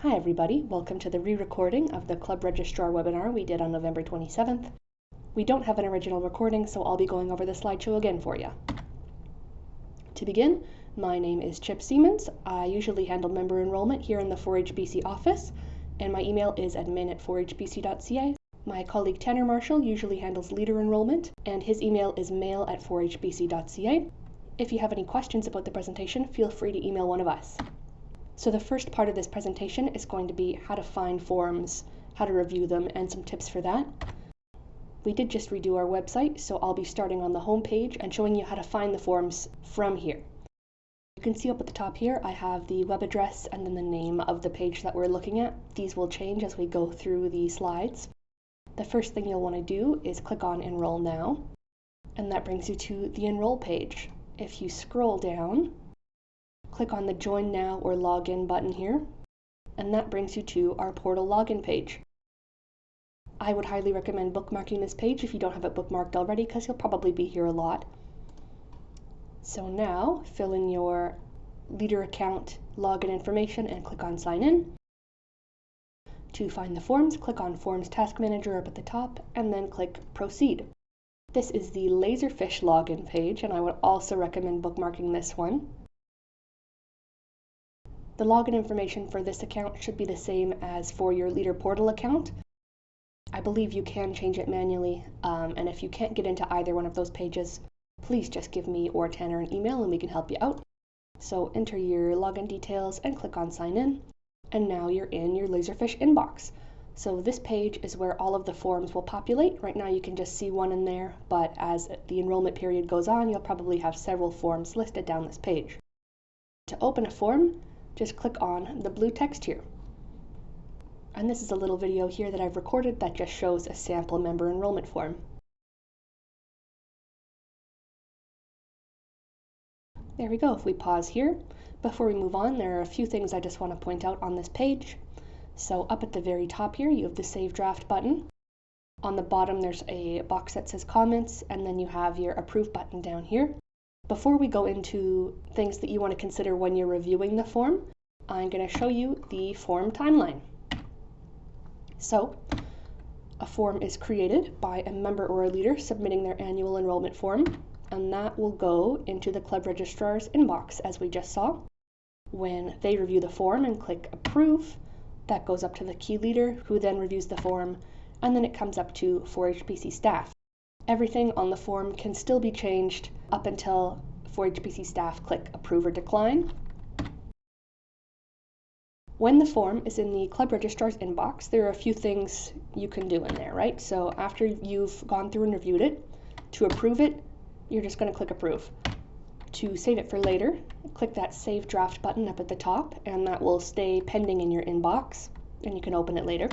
Hi everybody, welcome to the re-recording of the Club Registrar webinar we did on November 27th. We don't have an original recording, so I'll be going over the slideshow again for you. To begin, my name is Chip Siemens. I usually handle member enrollment here in the 4HBC office, and my email is admin@4hbc.ca. My colleague Tanner Marshall usually handles leader enrollment, and his email is mail@4hbc.ca. If you have any questions about the presentation, feel free to email one of us. So the first part of this presentation is going to be how to find forms, how to review them, and some tips for that. We did just redo our website, so I'll be starting on the home page and showing you how to find the forms from here. You can see up at the top here, I have the web address and then the name of the page that we're looking at. These will change as we go through the slides. The first thing you'll want to do is click on Enroll Now, and that brings you to the Enroll page. If you scroll down, click on the Join Now or Login button here, and that brings you to our portal login page. I would highly recommend bookmarking this page if you don't have it bookmarked already, because you'll probably be here a lot. So now, fill in your leader account login information and click on Sign In. To find the forms, click on Forms Task Manager up at the top, and then click Proceed. This is the Laserfish login page, and I would also recommend bookmarking this one. The login information for this account should be the same as for your Leader Portal account. I believe you can change it manually, and if you can't get into either one of those pages, please just give me or Tanner an email and we can help you out. So enter your login details and click on Sign In, and now you're in your Laserfish inbox. So this page is where all of the forms will populate. Right now you can just see one in there, but as the enrollment period goes on, you'll probably have several forms listed down this page. To open a form, just click on the blue text here. And this is a little video here that I've recorded that just shows a sample member enrollment form. There we go. If we pause here, before we move on, there are a few things I just want to point out on this page. So up at the very top here, you have the Save Draft button. On the bottom, there's a box that says Comments, and then you have your Approve button down here. Before we go into things that you want to consider when you're reviewing the form, I'm going to show you the form timeline. So, a form is created by a member or a leader submitting their annual enrollment form, and that will go into the Club Registrar's inbox, as we just saw. When they review the form and click Approve, that goes up to the key leader, who then reviews the form, and then it comes up to 4HBC staff. Everything on the form can still be changed up until 4HBC staff click Approve or Decline. When the form is in the Club Registrar's inbox, there are a few things you can do in there, right? So after you've gone through and reviewed it, to approve it, you're just going to click Approve. To save it for later, click that Save Draft button up at the top, and that will stay pending in your inbox, and you can open it later.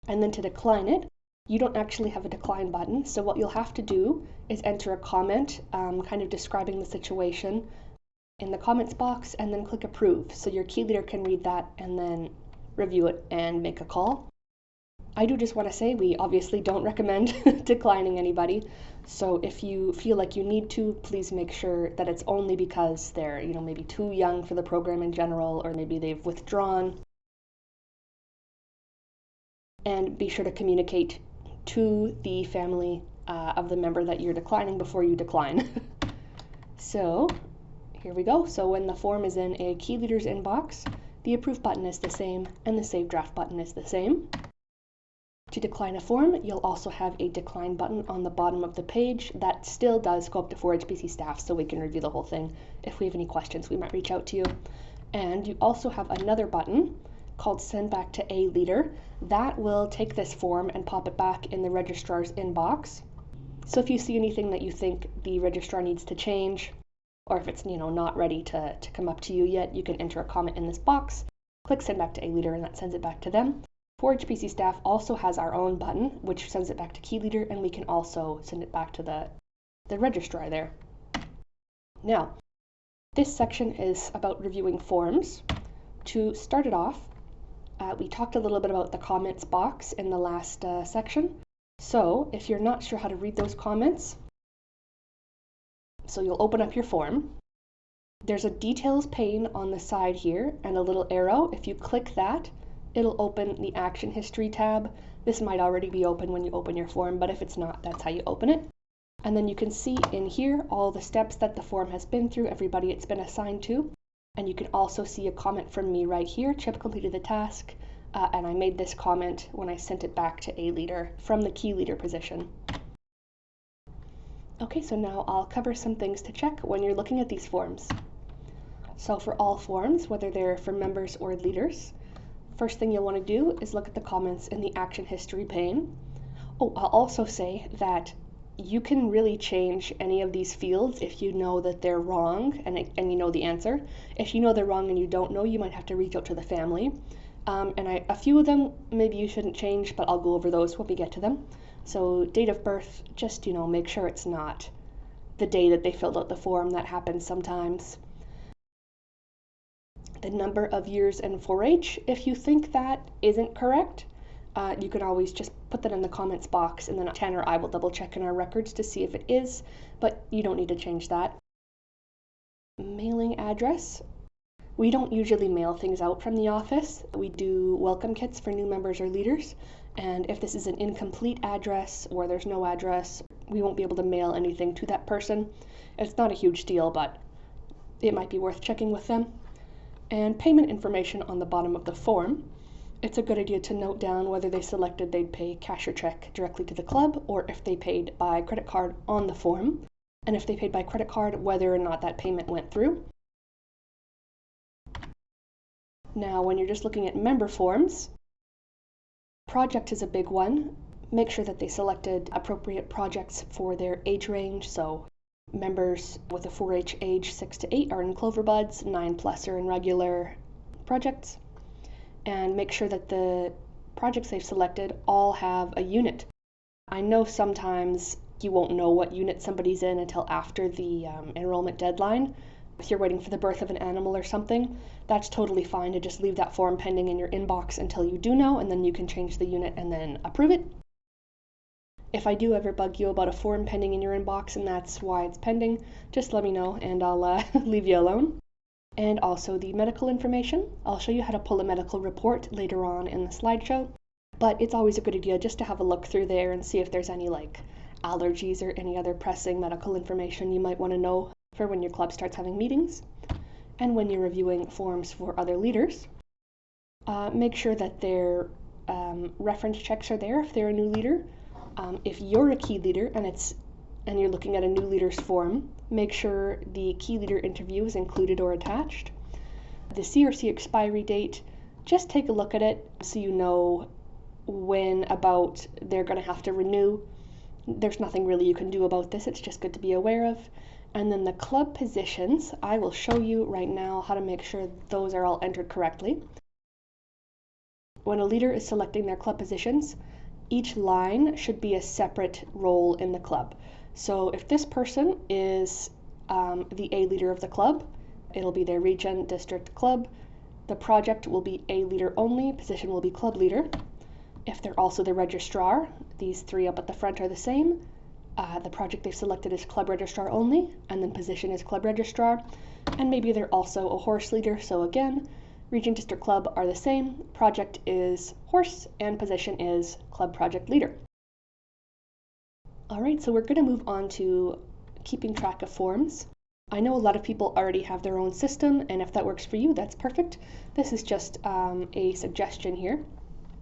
And then to decline it, you don't actually have a decline button, so what you'll have to do is enter a comment kind of describing the situation in the comments box, and then click Approve, so your key leader can read that and then review it and make a call. I do just want to say we obviously don't recommend declining anybody, so if you feel like you need to, please make sure that it's only because they're maybe too young for the program in general, or maybe they've withdrawn. And be sure to communicate to the family of the member that you're declining before you decline. So here we go. So when the form is in a key leader's inbox, the Approve button is the same and the Save Draft button is the same. To decline a form, you'll also have a Decline button on the bottom of the page. That still does go up to 4HBC staff, so we can review the whole thing. If we have any questions, we might reach out to you. And you also have another button called Send Back to a Leader. That will take this form and pop it back in the registrar's inbox. So if you see anything that you think the registrar needs to change, or if it's not ready to come up to you yet, you can enter a comment in this box, click Send Back to a Leader, and that sends it back to them. 4HBC staff also has our own button, which sends it back to key leader, and we can also send it back to the registrar there. Now, this section is about reviewing forms. To start it off, we talked a little bit about the comments box in the last section. So if you're not sure how to read those comments, so you'll open up your form, There's a details pane on the side here and a little arrow. If you click that, it'll open the action history tab. This might already be open when you open your form, but if it's not, that's how you open it. And then you can see in here all the steps that the form has been through, everybody it's been assigned to. And you can also see a comment from me right here. Chip completed the task, and I made this comment when I sent it back to a leader from the key leader position. Okay, so now I'll cover some things to check when you're looking at these forms. So for all forms, whether they're for members or leaders, first thing you'll want to do is look at the comments in the action history pane. Oh, I'll also say that you can really change any of these fields if you know that they're wrong and you know the answer. If you know they're wrong and you don't know, you might have to reach out to the family. A few of them maybe you shouldn't change, but I'll go over those when we get to them. So date of birth, just make sure it's not the day that they filled out the form. That happens sometimes. The number of years in 4-H, if you think that isn't correct, you can always just put that in the comments box, and then Tan or I will double check in our records to see if it is, but you don't need to change that. Mailing address. We don't usually mail things out from the office. We do welcome kits for new members or leaders, and if this is an incomplete address or there's no address, we won't be able to mail anything to that person. It's not a huge deal, but it might be worth checking with them. And payment information on the bottom of the form. It's a good idea to note down whether they selected they'd pay cash or check directly to the club, or if they paid by credit card on the form, and if they paid by credit card, whether or not that payment went through. Now, when you're just looking at member forms, project is a big one. Make sure that they selected appropriate projects for their age range. So members with a 4-H age 6 to 8 are in Clover Buds, 9+ are in regular projects. And make sure that the projects they've selected all have a unit. I know sometimes you won't know what unit somebody's in until after the enrollment deadline. If you're waiting for the birth of an animal or something, that's totally fine to just leave that form pending in your inbox until you do know, and then you can change the unit and then approve it. If I do ever bug you about a form pending in your inbox and that's why it's pending, just let me know and I'll leave you alone. And also the medical information. I'll show you how to pull a medical report later on in the slideshow, but it's always a good idea just to have a look through there and see if there's any allergies or any other pressing medical information you might want to know for when your club starts having meetings. And when you're reviewing forms for other leaders, make sure that their reference checks are there if they're a new leader. If you're a key leader and you're looking at a new leader's form, make sure the key leader interview is included or attached. The CRC expiry date, just take a look at it so you know when about they're going to have to renew. There's nothing really you can do about this, it's just good to be aware of. And then the club positions, I will show you right now how to make sure those are all entered correctly. When a leader is selecting their club positions, each line should be a separate role in the club. So if this person is the A leader of the club, it'll be their region, district, club. The project will be A leader only, position will be club leader. If they're also the registrar, these three up at the front are the same. The project they've selected is Club Registrar only, and then position is Club Registrar. And maybe they're also a horse leader, so again, region, district, club are the same. Project is horse, and position is club project leader. All right, so we're going to move on to keeping track of forms. I know a lot of people already have their own system, and if that works for you, that's perfect. This is just a suggestion here.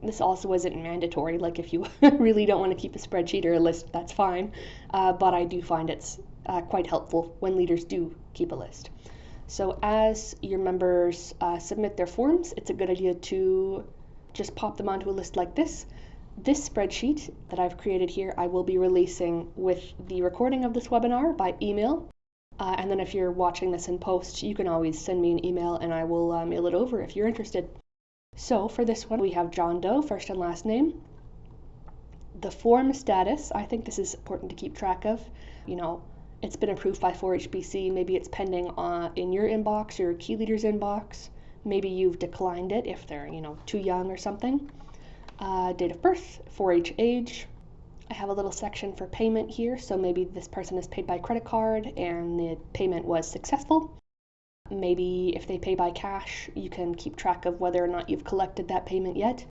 This also isn't mandatory, like if you really don't want to keep a spreadsheet or a list, that's fine. But I do find it's quite helpful when leaders do keep a list. So as your members submit their forms, it's a good idea to just pop them onto a list like this. This spreadsheet that I've created here, I will be releasing with the recording of this webinar by email. And then if you're watching this in post, you can always send me an email and I will mail it over if you're interested. So for this one, we have John Doe, first and last name. The form status, I think this is important to keep track of. It's been approved by 4HBC, maybe it's pending in your inbox, your key leader's inbox. Maybe you've declined it if they're, too young or something. Date of birth, 4-H age. I have a little section for payment here, so maybe this person is paid by credit card and the payment was successful. Maybe if they pay by cash, you can keep track of whether or not you've collected that payment yet.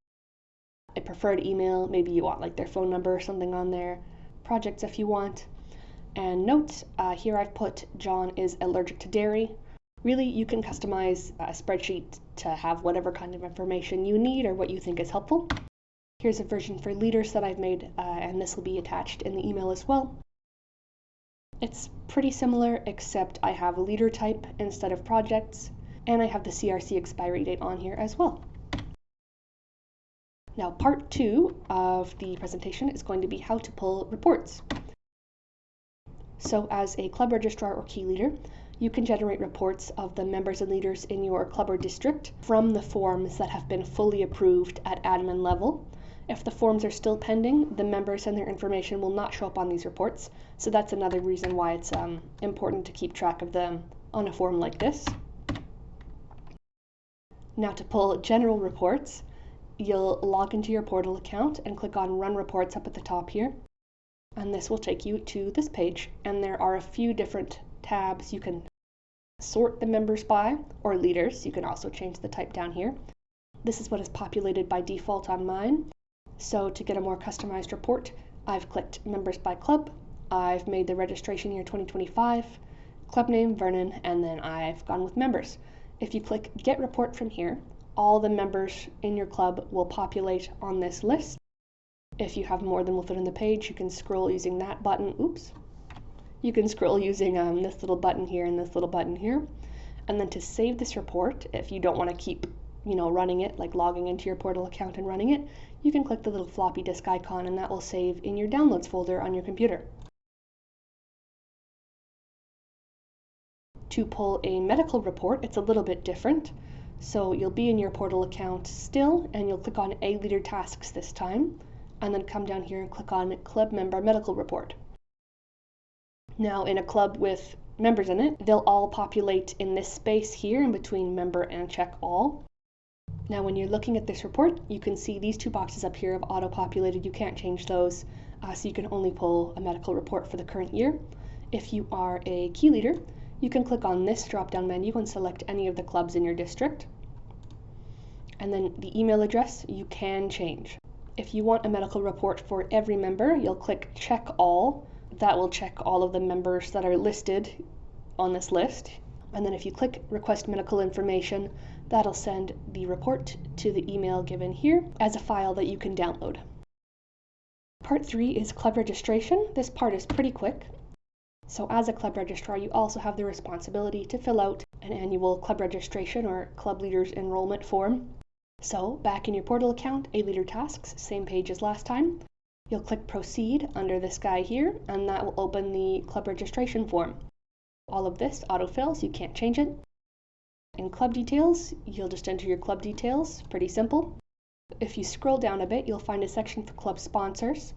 A preferred email, maybe you want like their phone number or something on there. Projects if you want. And note, here I've put John is allergic to dairy. Really, you can customize a spreadsheet to have whatever kind of information you need or what you think is helpful. Here's a version for leaders that I've made, and this will be attached in the email as well. It's pretty similar, except I have a leader type instead of projects, and I have the CRC expiry date on here as well. Now, part 2 of the presentation is going to be how to pull reports. So as a club registrar or key leader, you can generate reports of the members and leaders in your club or district from the forms that have been fully approved at admin level. If the forms are still pending, the members and their information will not show up on these reports. So that's another reason why it's important to keep track of them on a form like this. Now to pull general reports, you'll log into your portal account and click on Run Reports up at the top here. And this will take you to this page. And there are a few different tabs. You can sort the members by or leaders. You can also change the type down here. This is what is populated by default on mine. So to get a more customized report, I've clicked members by club. I've made the registration year 2025, club name Vernon, and then I've gone with members. If you click get report from here, all the members in your club will populate on this list. If you have more than will fit on the page, you can scroll using that button. Oops. You can scroll using this little button here and this little button here. And then to save this report, if you don't want to keep running it, like logging into your portal account and running it, you can click the little floppy disk icon and that will save in your downloads folder on your computer. To pull a medical report, it's a little bit different. So you'll be in your portal account still, and you'll click on A Leader Tasks this time, and then come down here and click on Club Member Medical Report. Now in a club with members in it, they'll all populate in this space here in between member and check all. Now when you're looking at this report, you can see these two boxes up here have auto-populated. You can't change those, so you can only pull a medical report for the current year. If you are a key leader, you can click on this drop-down menu and select any of the clubs in your district. And then the email address you can change. If you want a medical report for every member, you'll click Check All. That will check all of the members that are listed on this list. And then if you click Request Medical Information, that'll send the report to the email given here as a file that you can download. Part 3 is club registration. This part is pretty quick. So as a club registrar, you also have the responsibility to fill out an annual club registration or club leaders enrollment form. So back in your portal account, A Leader Tasks, same page as last time. You'll click Proceed under this guy here, and that will open the club registration form. All of this autofills, you can't change it. In club details, you'll just enter your club details, pretty simple. If you scroll down a bit, you'll find a section for club sponsors.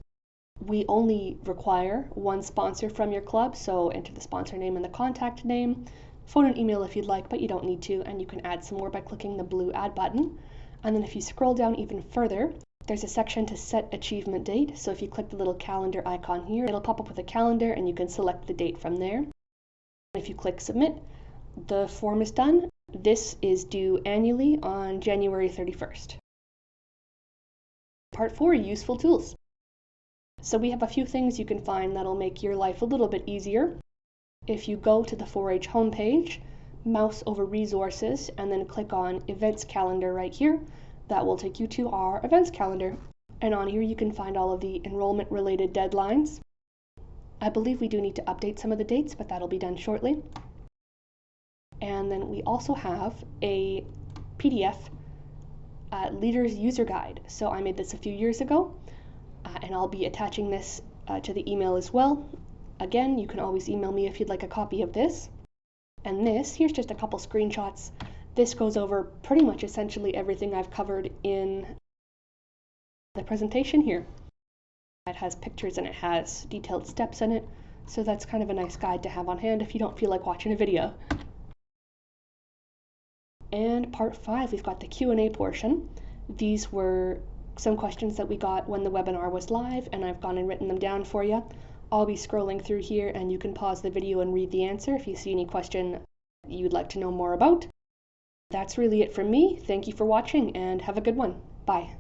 We only require one sponsor from your club, so enter the sponsor name and the contact name, phone and email if you'd like, but you don't need to, and you can add some more by clicking the blue Add button. And then if you scroll down even further, there's a section to set achievement date. So if you click the little calendar icon here, it'll pop up with a calendar and you can select the date from there. If you click Submit, the form is done. This is due annually on January 31st. Part 4, Useful Tools. So we have a few things you can find that'll make your life a little bit easier. If you go to the 4-H homepage, mouse over Resources, and then click on Events Calendar right here, that will take you to our events calendar. And on here you can find all of the enrollment related deadlines. I believe we do need to update some of the dates, but that'll be done shortly. And then we also have a PDF Leaders User Guide. So I made this a few years ago, and I'll be attaching this to the email as well. Again, you can always email me if you'd like a copy of this. And here's just a couple screenshots. This goes over pretty much essentially everything I've covered in the presentation here. It has pictures and it has detailed steps in it, so that's kind of a nice guide to have on hand if you don't feel like watching a video. And part 5, we've got the Q&A portion. These were some questions that we got when the webinar was live, and I've gone and written them down for you. I'll be scrolling through here, and you can pause the video and read the answer if you see any question you'd like to know more about. That's really it from me. Thank you for watching and have a good one. Bye.